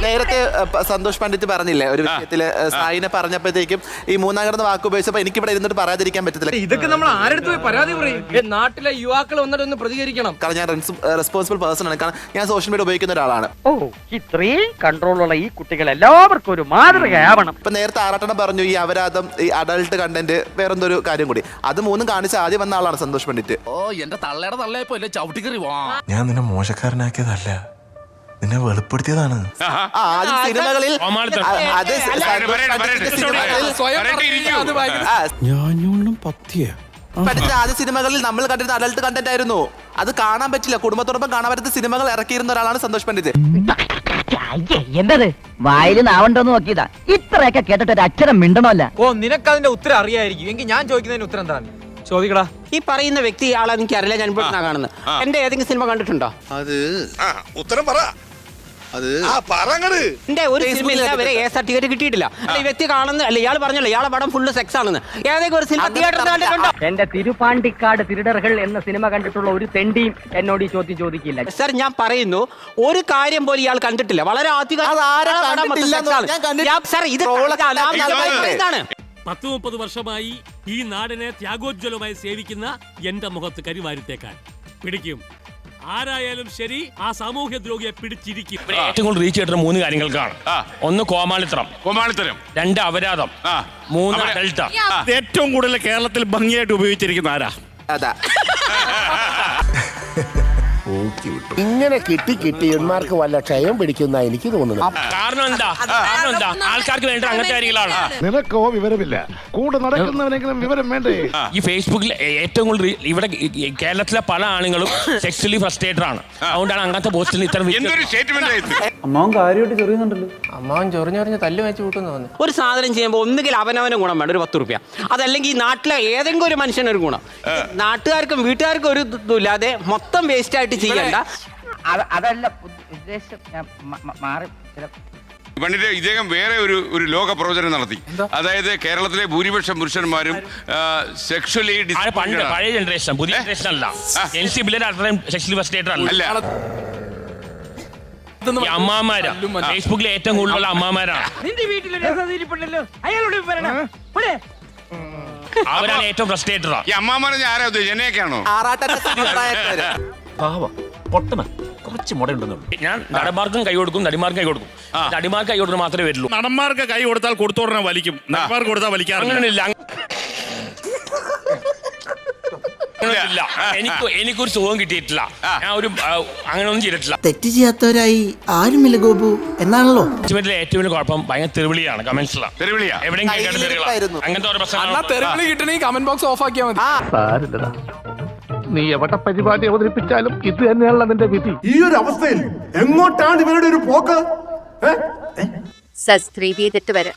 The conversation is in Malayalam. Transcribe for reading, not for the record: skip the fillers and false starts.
നേരത്തെ സന്തോഷ് പണ്ഡിറ്റ് പറഞ്ഞില്ലേ ഒരു വിഷയത്തില് സായിനെ പറഞ്ഞപ്പോഴത്തേക്കും ഈ മൂന്നാം കിടന്ന വാക്ക് ഉപയോഗിച്ചപ്പോ എനിക്ക് ഇവിടെ ഇരുന്നിട്ട് പറയാതിരിക്കാൻ പറ്റത്തില്ല. ഇതൊക്കെ നമ്മൾ ആരെടുത്ത് പോയി പരാതി പറയും? നാട്ടിലെ യുവാക്കൾ വന്നിട്ടൊന്ന് പ്രതികരിക്കണം. കാരണം ഞാൻ റെസ്പോൺസിബിൾ പേഴ്സൺ ആണ്. കാരണം ഞാൻ സോഷ്യൽ മീഡിയ ഉപയോഗിക്കുന്ന ഒരാളാണ്. ഇത്രയും കൺട്രോളുള്ള ഈ കുട്ടികൾ എല്ലാവർക്കും ഒരു മാതൃകയാവണം. ഇപ്പൊ നേരത്തെ ആറാട്ടണം പറഞ്ഞു ഈ അപരാധം, ഈ അഡൾട്ട് കണ്ടന്റ്, വേറെന്തൊരു കാര്യം കൂടി, അത് മൂന്നും കാണിച്ച് ആദ്യം വന്ന ആളാണ് സന്തോഷ് പണ്ഡിറ്റ്. എന്റെ തള്ളയുടെ തള്ളയപ്പോ ചവിട്ടിക്കറി വാ. ഞാൻ നിന്നെ മോശക്കാരനാക്കിയതല്ല, നിന്നെ വെളിപ്പെടുത്തിയതാണ്. സിനിമകളിൽ പഠിച്ച ആദ്യ സിനിമകളിൽ നമ്മൾ കണ്ടിരുന്ന അഡൾട്ട് കണ്ടന്റ് ആയിരുന്നു. അത് കാണാൻ പറ്റില്ല, കുടുംബത്തോടൊപ്പം കാണാൻ പറ്റുന്ന സിനിമകൾ ഇറക്കിയിരുന്ന ഒരാളാണ് സന്തോഷ് പണ്ഡിറ്റ്. എന്തത് വായിൽ നാവണ്ടോന്ന് നോക്കിയതാ. ഇത്രയൊക്കെ കേട്ടിട്ട് ഒരു അക്ഷരം മിണ്ടണമല്ല. നിനക്ക് അതിന്റെ ഉത്തരം അറിയായിരിക്കും. എങ്കിൽ ഞാൻ ചോദിക്കുന്നതിന് ഉത്തരം എന്താണ്? ചോദിക്കടാ. ഈ പറയുന്ന വ്യക്തി ആളെ എനിക്ക് അറിയില്ല, ഞാൻ ഇപ്പോൾ കാണുന്നത്. എന്റെ ഏതെങ്കിലും സിനിമ കണ്ടിട്ടുണ്ടോ? അത് ഉത്തരം പറ. എന്റെ ഒരു സിനിമയിൽ വരെ എ സർട്ടിഫിക്കറ്റ് കിട്ടിയിട്ടില്ല. ഈ വ്യക്തി കാണുന്ന അല്ല, ഇയാൾ പറഞ്ഞല്ലോ ഇയാളെ പടം ഫുള്ള് സെക്സ് ആണെന്ന്. ഏതെങ്കിലും ഒരു സിനിമ തിയേറ്ററിൽ കണ്ടിട്ടുണ്ടോ? എന്റെ തിരുപ്പാണ്ടിക്കാട് തിരുടറുകൾ എന്ന സിനിമ കണ്ടിട്ടുള്ള ഒരു തെണ്ടിയും എന്നോട് ഈ ചോദ്യം ചോദിക്കില്ല. സർ, ഞാൻ പറയുന്നു ഒരു കാര്യം പോലും ഇയാൾ കണ്ടിട്ടില്ല. വളരെ ആദ്യം സർ, ഇത് 10-30 വർഷമായി ഈ നാടിനെ ത്യാഗോജ്വലമായി സേവിക്കുന്ന എന്റെ മുഖത്ത് കരിവാരിത്തേക്കാൻ പിടിക്കും. ആരായാലും ശരി, ആ സാമൂഹ്യ ദ്രോഹിയെ പിടിച്ചിരിക്കും. ഏറ്റവും കൂടുതൽ റീച്ച് കിട്ടുന്ന 3 കാര്യങ്ങൾക്കാണ്. 1 കോമാളിത്തരം, 2 അപരാധം, 3 അഡൾട്ട്. ഏറ്റവും കൂടുതൽ കേരളത്തിൽ ഭംഗിയായിട്ട് ഉപയോഗിച്ചിരിക്കുന്ന ആരാ? അതാ ഇങ്ങനെ കിട്ടി ഇവന്മാർക്ക് വല്ല ക്ഷയം പിടിക്കുന്ന എനിക്ക് തോന്നുന്നു. കാരണം എന്താ? ആൾക്കാർക്ക് വേണ്ട അങ്ങനത്തെ കാര്യങ്ങളാണ്. നിനക്കോ വിവരമില്ല, കൂടെ നടക്കുന്നവനെങ്കിലും വിവരം വേണ്ടേ? ഈ ഫേസ്ബുക്കിൽ ഏറ്റവും കൂടുതൽ ഇവിടെ കേരളത്തിലെ പല ആളുകളും സെക്സ്വലി ഫ്രസ്ട്രേറ്റഡ് ആണ്. അതുകൊണ്ടാണ് അങ്ങനത്തെ പോസ്റ്റിൽ ഇത്തരം അമ്മാവൻ കാര്യമായിട്ട് ചെറിയുന്നുണ്ടല്ലോ. അമ്മാവൻ ചൊറിഞ്ഞൊറിഞ്ഞ് തല്ല് വെച്ച് കൂട്ടുന്നു. ഒരു സാധനം ചെയ്യുമ്പോൾ ഒന്നുകിൽ അവനവന് ഗുണം വേണ്ട, ഒരു 10 രൂപ. അതല്ലെങ്കിൽ ഈ നാട്ടിലെ ഏതെങ്കിലും ഒരു മനുഷ്യനൊരു ഗുണം. നാട്ടുകാർക്കും വീട്ടുകാർക്കും ഒരു ഇല്ലാതെ മൊത്തം വേസ്റ്റ് ആയിട്ട് ചെയ്യണ്ട. അതല്ല ഉദ്ദേശം. പണ്ടിട്ട് ഇദ്ദേഹം വേറെ ഒരു ലോക പ്രവചനം നടത്തി. അതായത് കേരളത്തിലെ ഭൂരിപക്ഷം പുരുഷന്മാരും സെക്ഷലി പഴയ ജനറേഷൻ, പുതിയ ജനറേഷൻ അല്ല. സെക്ഷലി ഫ്രസ്ട്രേറ്റഡ് അല്ല. അമ്മാമാരാ ഫേസ്ബുക്കിൽ ഏറ്റവും കൂടുതൽ അമ്മാമാരാണ്. അവരാണ് ഏറ്റവും ഫ്രസ്ട്രേറ്റഡ്. ഈ അമ്മാമാരെ ആരാ ഉദ്ദേശിച്ചത്? എന്നെയൊക്കെയാണോ? കുറച്ച് മുടയുണ്ടെന്നുള്ളൂ. ഞാൻ നടന്മാർക്കും കൈ കൊടുക്കും, നടിമാർക്കും കൈ കൊടുക്കും. നടിമാർക്ക് കൈ കൊടുക്കുന്നത് മാത്രമേ വരുള്ളൂ. നടന്മാർക്ക് കൈ കൊടുത്താൽ കൊടുത്തോടനെ വലിക്കും, നടിമാർക്ക് കൊടുത്താൽ വലിക്കാറില്ല. എനിക്കൊരു സുഖം കിട്ടിയിട്ടില്ല. ഞാൻ അങ്ങനെയൊന്നും ചെയ്തിട്ടില്ല. തെറ്റ് ചെയ്യാത്തവരായി ആരുമില്ല ഗോപു എന്നാണല്ലോ. ഏറ്റവും വലിയ കുഴപ്പം ഭയങ്കര തെറിവിളിയാണ്. കമന്റ്സിലാണ് എവിടെയും അങ്ങനത്തെ ഓരോ പ്രശ്നം. കിട്ടണമെങ്കിൽ കമന്റ് ബോക്സ് ഓഫ് ആക്കിയാൽ മതി. നീ എവിടെ പരിപാടി അവതരിപ്പിച്ചാലും ഇത് തന്നെയാണല്ലോ നിന്റെ വിധി. ഈ ഒരു അവസ്ഥയിൽ എങ്ങോട്ടാണ് ഇവരുടെ ഒരു പോക്ക്? സസ്ത്രീ തെറ്റ് വരെ